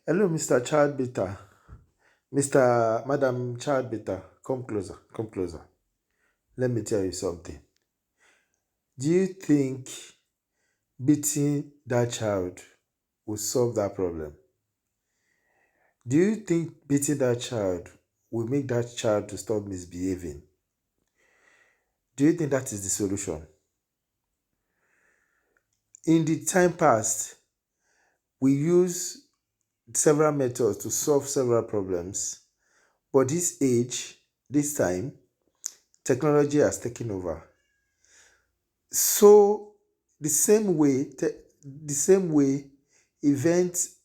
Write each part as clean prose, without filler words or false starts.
Hello, Mr. Child Beater. Madam Child Beater, come closer, come closer. Let me tell you something. Do you think beating that child will solve that problem? Do you think beating that child will make that child to stop misbehaving? Do you think that is the solution? In the time past, we use several methods to solve several problems, but this time, technology has taken over. So the same way events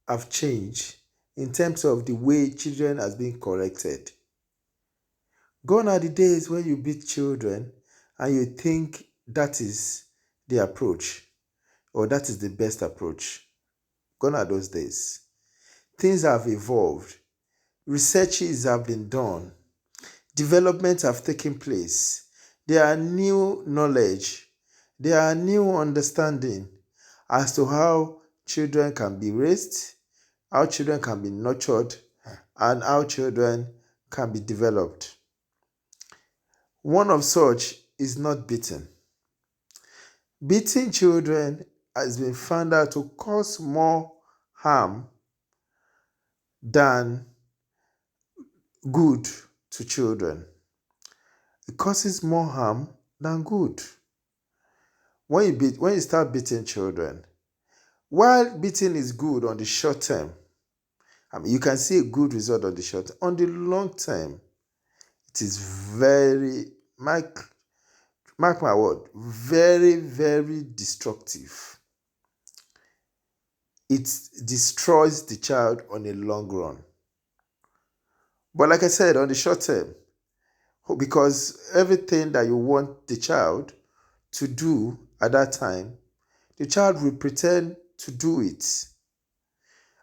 have changed in terms of the way children has been corrected. Gone are the days when you beat children and you think that is the approach or that is the best approach. Gone are those days. Things have evolved. Researches have been done. Developments have taken place. There are new knowledge. There are new understanding as to how children can be raised, how children can be nurtured, and how children can be developed. One of such is not beating. Beating children has been found out to cause more harm than good to children. It causes more harm than good. When you start beating children, while beating is good on the short term, you can see a good result on the short term. On the long term, it is mark my word, very, very destructive. It destroys the child on a long run. But like I said, on the short term, because everything that you want the child to do at that time, the child will pretend to do it.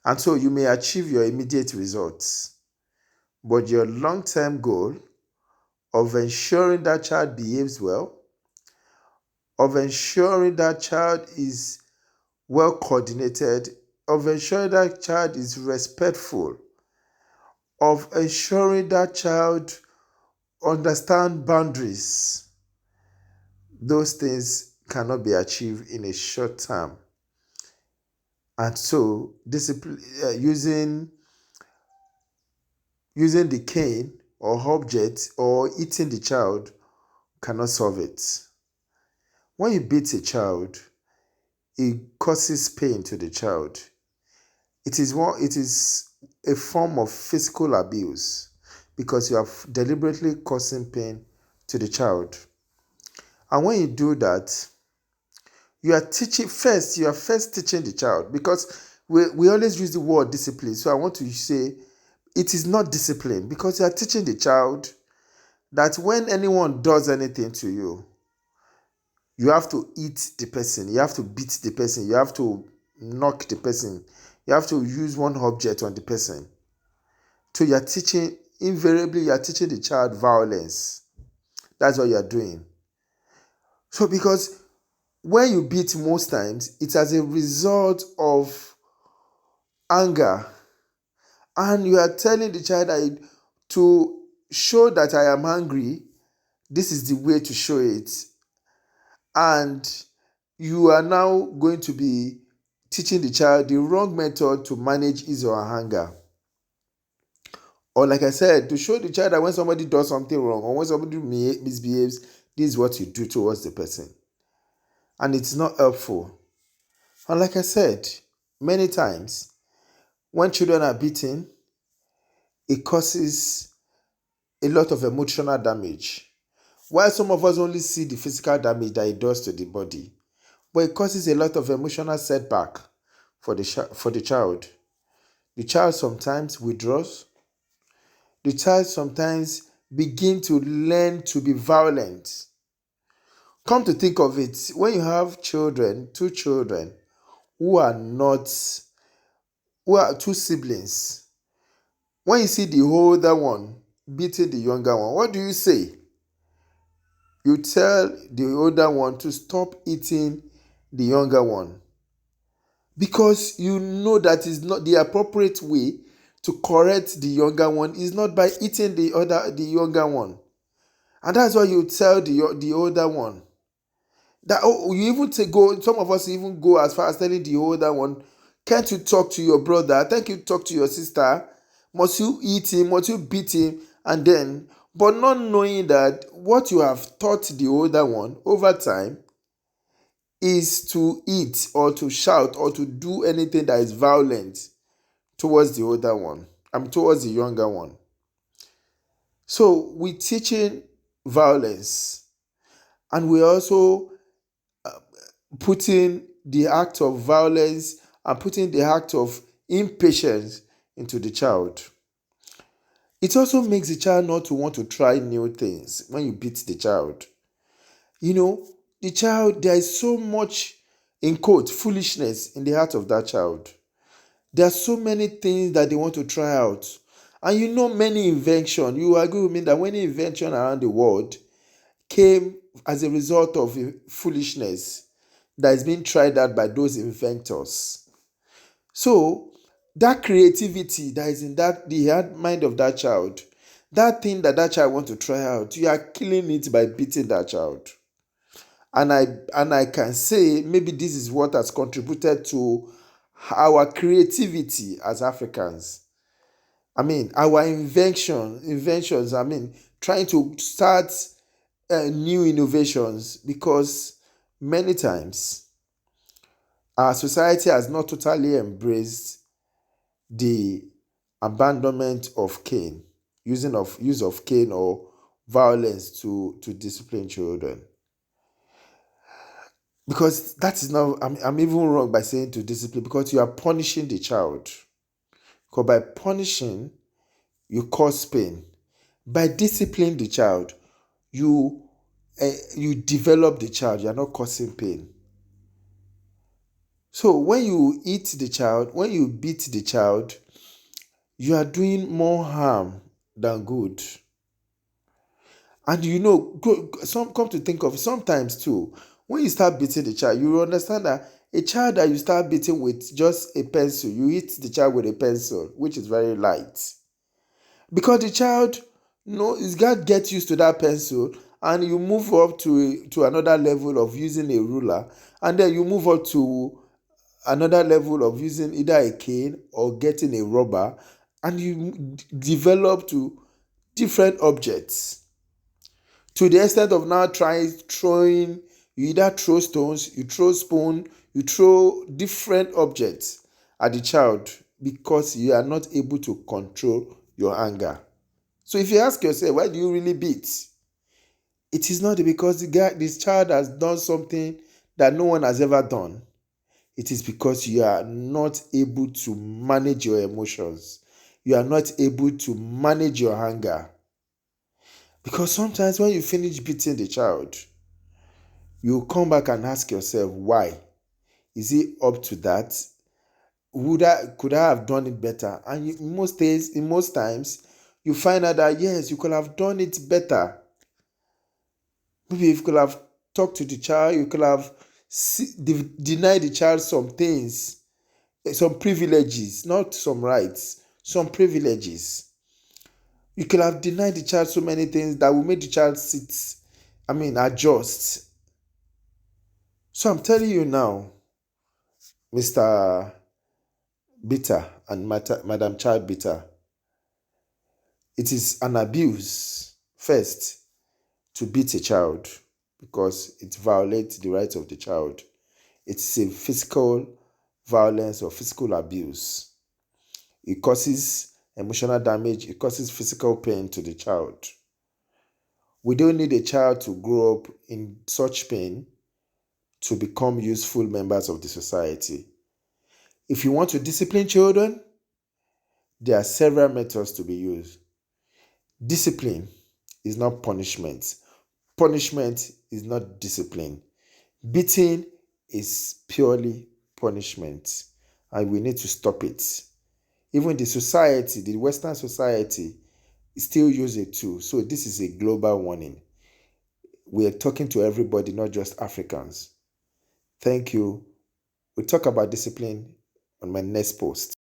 And so you may achieve your immediate results. But your long-term goal of ensuring that child behaves well, of ensuring that child is well coordinated, of ensuring that child is respectful, of ensuring that child understand boundaries, those things cannot be achieved in a short term. And so discipline, using the cane or object or eating the child cannot solve it. When you beat a child, it causes pain to the child. It is a form of physical abuse because you are deliberately causing pain to the child. And when you do that, you are first teaching the child, because we always use the word discipline. So I want to say it is not discipline, because you are teaching the child that when anyone does anything to you, you have to eat the person, you have to beat the person, you have to knock the person, you have to use one object on the person. So invariably you are teaching the child violence. That's what you are doing. So because when you beat most times, it's as a result of anger. And you are telling the child that to show that I am angry, this is the way to show it. And you are now going to be teaching the child the wrong method to manage his or her anger. Or like I said, to show the child that when somebody does something wrong or when somebody misbehaves, this is what you do towards the person. And it's not helpful. And like I said, many times, when children are beaten, it causes a lot of emotional damage. While some of us only see the physical damage that it does to the body, but it causes a lot of emotional setback for the child. The child sometimes withdraws. The child sometimes begin to learn to be violent. Come to think of it, when you have two children who are two siblings, when you see the older one beating the younger one, what do you say? You tell the older one to stop eating the younger one. because you know that is not the appropriate way to correct the younger one is not by eating the younger one. And that's why you tell the older one that, oh, you even take go some of us even go as far as telling the older one, can't you talk to your brother, can't you talk to your sister, must you eat him, must you beat him, and then, but not knowing that what you have taught the older one over time is to eat or to shout or to do anything that is violent towards the older one, towards the younger one. So we teaching violence, and we also putting the act of violence and putting the act of impatience into the child. It also makes the child not to want to try new things when you beat the child. You know, the child, there is so much, in quote, foolishness in the heart of that child. There are so many things that they want to try out. And you know, many invention, you agree with me that many invention around the world came as a result of foolishness that is being tried out by those inventors. So that creativity that is in the heart mind of that child, that thing that that child want to try out, you are killing it by beating that child. And I can say maybe this is what has contributed to our creativity as Africans. I mean, our inventions. I mean, trying to start new innovations, because many times our society has not totally embraced the abandonment of cane, use of cane or violence to discipline children. Because that is not, I'm even wrong by saying to discipline, because you are punishing the child. Because by punishing, you cause pain. By disciplining the child, you develop the child. You are not causing pain. So when you eat the child, when you beat the child, you are doing more harm than good. And you know, some come to think of it, sometimes too, when you start beating the child, you will understand that a child that you start beating with just a pencil, you hit the child with a pencil, which is very light. Because the child, is got to get used to that pencil, and you move up to another level of using a ruler, and then you move up to another level of using either a cane or getting a rubber, and you develop to different objects, to the extent of now throwing. You either throw stones, you throw spoon, you throw different objects at the child, because you are not able to control your anger. So if you ask yourself, why do you really beat? It is not because this child has done something that no one has ever done. It is because you are not able to manage your emotions. You are not able to manage your anger. Because sometimes when you finish beating the child, you come back and ask yourself, why? Is it up to that? Could I have done it better? And in most times, you find out that yes, you could have done it better. Maybe if you could have talked to the child, you could have denied the child some things, some privileges, not some rights, some privileges. You could have denied the child so many things that will make the child adjust. So I'm telling you now, Mr. Bitter and Madam Child Bitter, it is an abuse, first, to beat a child, because it violates the rights of the child. It's a physical violence or physical abuse. It causes emotional damage, it causes physical pain to the child. We don't need a child to grow up in such pain to become useful members of the society. If you want to discipline children, there are several methods to be used. Discipline is not punishment. Punishment is not discipline. Beating is purely punishment, and we need to stop it. Even the Western society, still use it too. So this is a global warning. We are talking to everybody, not just Africans. Thank you. We'll talk about discipline on my next post.